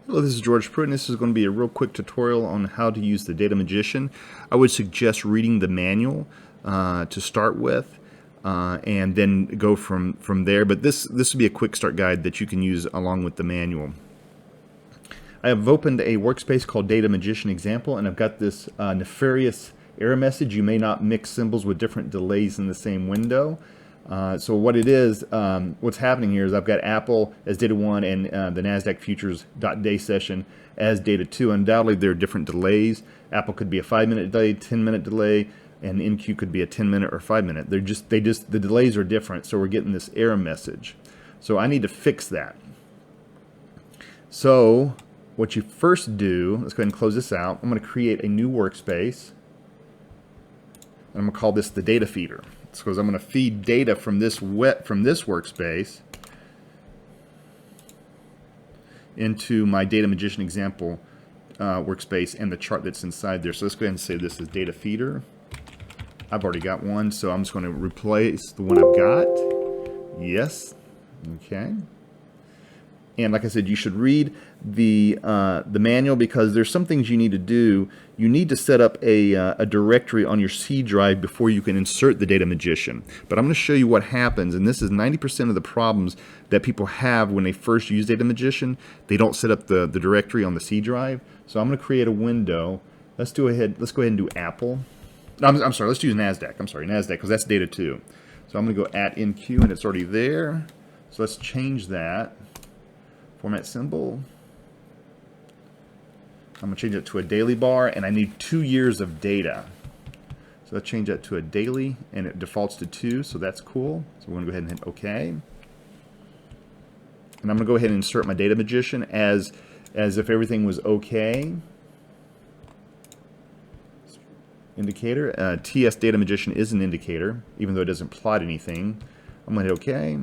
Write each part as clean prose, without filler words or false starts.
Hello, this is George Pruitt, and this is going to be a real quick tutorial on how to use the Data Magician. I would suggest reading the manual to start with, and then go from there. But this would be a quick start guide that you can use along with the manual. I have opened a workspace called Data Magician Example, and I've got this nefarious error message. You may not mix symbols with different delays in the same window. So what it is, what's happening here is I've got Apple as data 1 and the NASDAQ futures day session as data 2. Undoubtedly, there are different delays. Apple could be a 5-minute delay, 10-minute delay, and NQ could be a 10-minute or 5-minute. The delays are different, so we're getting this error message. So I need to fix that. So what you first do, let's go ahead and close this out. I'm going to create a new workspace, and I'm going to call this the data feeder. Because I'm going to feed data from this workspace into my Data Magician Example workspace and the chart that's inside there. So let's go ahead and say this is data feeder. I've already got one, so I'm just going to replace the one I've got. Yes. Okay. And like I said, you should read the manual, because there's some things you need to do. You need to set up a directory on your C drive before you can insert the Data Magician. But I'm going to show you what happens, and this is 90% of the problems that people have when they first use Data Magician. They don't set up the directory on the C drive. So I'm going to create a window. Let's go ahead and do Apple. I'm sorry, let's use NASDAQ. I'm sorry, NASDAQ, because that's data 2. So I'm going to go at NQ, and it's already there. So let's change that. Format symbol. I'm going to change it to a daily bar, and I need 2 years of data. So let's change that to a daily, and it defaults to 2, so that's cool. So we're going to go ahead and hit OK. And I'm going to go ahead and insert my Data Magician as if everything was OK. Indicator. TS Data Magician is an indicator, even though it doesn't plot anything. I'm going to hit OK.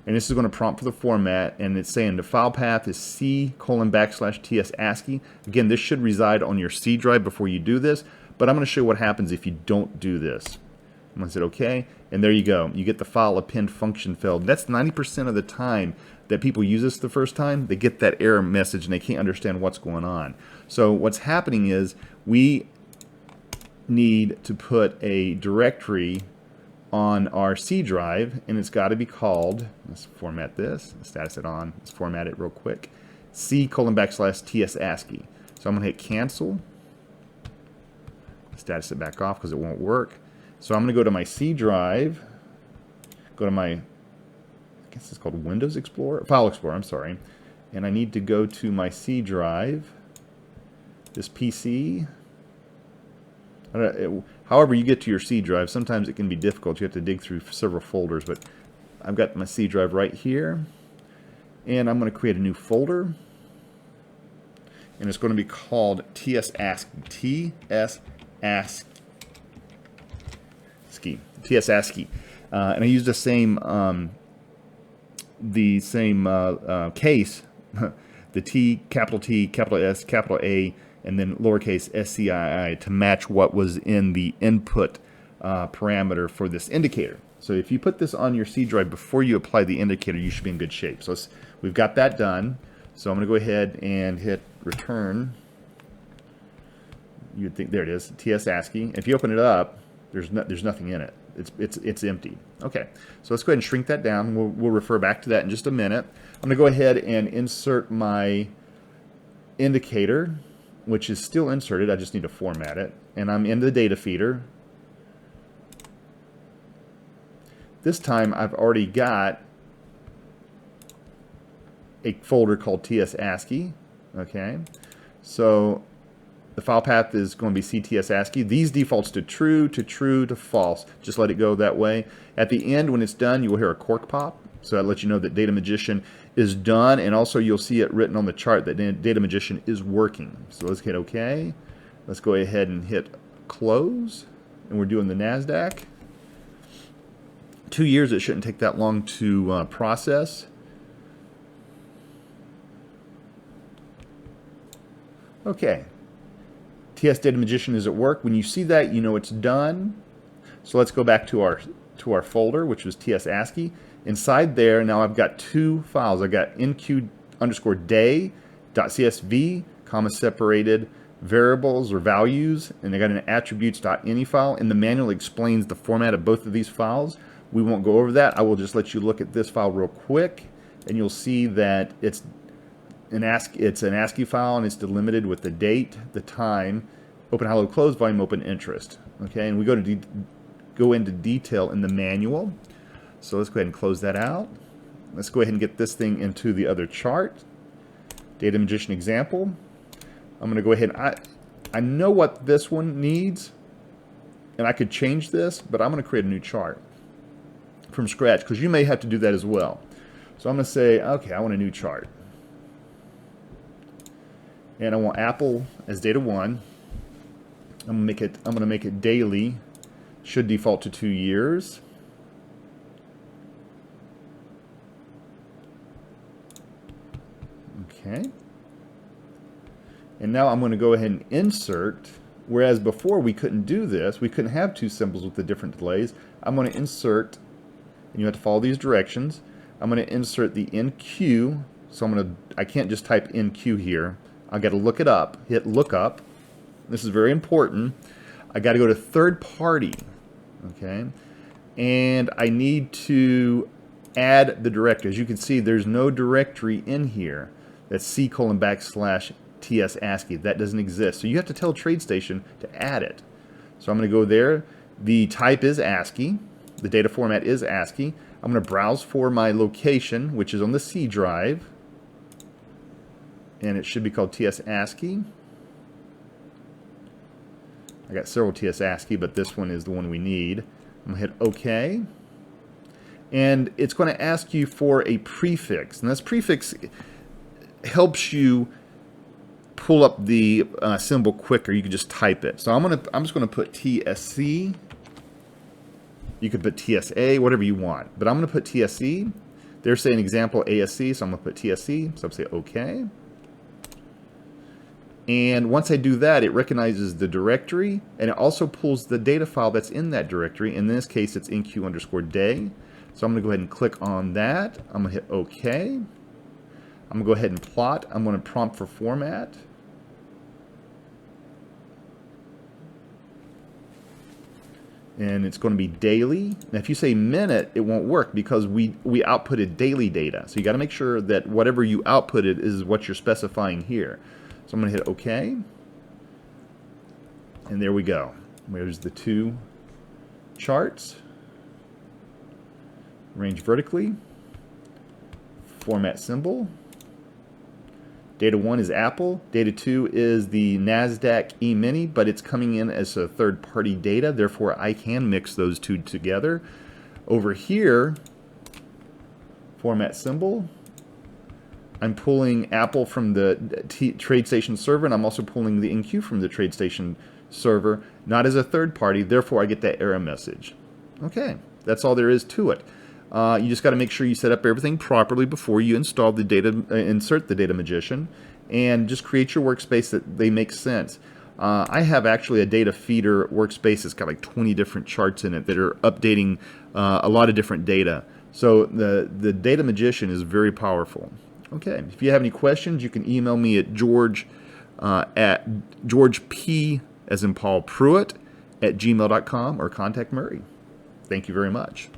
And this is going to prompt for the format, and it's saying the file path is C:\TS ASCII. Again, this should reside on your C drive before you do this, but I'm going to show you what happens if you don't do this. I'm going to say OK, and there you go. You get the file append function failed. That's 90% of the time that people use this the first time. They get that error message, and they can't understand what's going on. So what's happening is we need to put a directory on our C drive, and it's got to be called, let's format this, status it on, let's format it real quick, C:\TS ASCII. So I'm going to hit cancel, status it back off because it won't work. So I'm going to go to my C drive, go to my, I guess it's called Windows Explorer, File Explorer, I'm sorry, and I need to go to my C drive, this PC. However you get to your C drive, sometimes it can be difficult. You have to dig through several folders, but I've got my C drive right here, and I'm going to create a new folder, and it's going to be called TS ASCII. TS ASCII. And I used the same case, the T, capital S, capital A, and then lowercase SCII to match what was in the input parameter for this indicator. So if you put this on your C drive before you apply the indicator, you should be in good shape. So we've got that done. So I'm going to go ahead and hit return. You'd think, there it is, TS ASCII. If you open it up, there's nothing in it. It's empty. Okay, so let's go ahead and shrink that down. We'll refer back to that in just a minute. I'm going to go ahead and insert my indicator, which is still inserted. I just need to format it. And I'm in the data feeder. This time I've already got a folder called TS ASCII. Okay, so the file path is going to be CTS ASCII. These defaults to true, to false. Just let it go that way. At the end, when it's done, you will hear a cork pop. So that lets you know that Data Magician is done, and also you'll see it written on the chart that Data Magician is working. So let's hit OK. Let's go ahead and hit close, and we're doing the NASDAQ. 2 years, it shouldn't take that long to process. Okay. TS Data Magician is at work. When you see that, you know it's done. So let's go back to our folder, which was TS ASCII. Inside there, now I've got 2 files. I've got NQ_day .csv, comma separated variables or values, and I got an attributes.ini file, and the manual explains the format of both of these files. We won't go over that. I will just let you look at this file real quick, and you'll see that it's an ASCII file, and it's delimited with the date, the time, open, hello, close, volume, open, interest. Okay, and we go into detail in the manual. So let's go ahead and close that out. Let's go ahead and get this thing into the other chart. Data Magician example. I'm going to go ahead and I know what this one needs, and I could change this, but I'm going to create a new chart from scratch because you may have to do that as well. So I'm going to say, okay, I want a new chart. And I want Apple as data 1. I'm going to make it daily. Should default to 2 years. Okay. And now I'm going to go ahead and insert, whereas before we couldn't do this, we couldn't have two symbols with the different delays. I'm going to insert, and you have to follow these directions. I'm going to insert the NQ, so I can't just type NQ here. I've got to look it up, hit lookup. This is very important. I got to go to third party, okay? And I need to add the directory. As you can see, there's no directory in here. That's C:\TS ASCII. That doesn't exist. So you have to tell TradeStation to add it. So I'm going to go there. The type is ASCII. The data format is ASCII. I'm going to browse for my location, which is on the C drive. And it should be called TS ASCII. I got several TS ASCII, but this one is the one we need. I'm going to hit OK. And it's going to ask you for a prefix. And this prefix helps you pull up the symbol quicker. You can just type it. So I'm just going to put TSC. You could put TSA, whatever you want. But I'm going to put TSC. They're saying example ASC, so I'm going to put TSC. So I'm going to say OK. And once I do that, it recognizes the directory, and it also pulls the data file that's in that directory. In this case, it's NQ_day. So I'm going to go ahead and click on that. I'm going to hit OK. I'm going to go ahead and plot. I'm going to prompt for format. And it's going to be daily. Now, if you say minute, it won't work because we outputted daily data. So you got to make sure that whatever you outputted is what you're specifying here. So I'm going to hit OK. And there we go. There's the two charts. Arrange vertically. Format symbol. Data 1 is Apple. Data 2 is the NASDAQ E-mini, but it's coming in as a third-party data. Therefore, I can mix those two together. Over here, format symbol. I'm pulling Apple from the TradeStation server, and I'm also pulling the NQ from the TradeStation server, not as a third party. Therefore, I get that error message. Okay, that's all there is to it. You just got to make sure you set up everything properly before you install the insert the Data Magician, and just create your workspace that they make sense. I have actually a data feeder workspace that's got like 20 different charts in it that are updating a lot of different data. So the Data Magician is very powerful. Okay, if you have any questions, you can email me at George P as in Paul Pruitt @gmail.com or contact Murray. Thank you very much.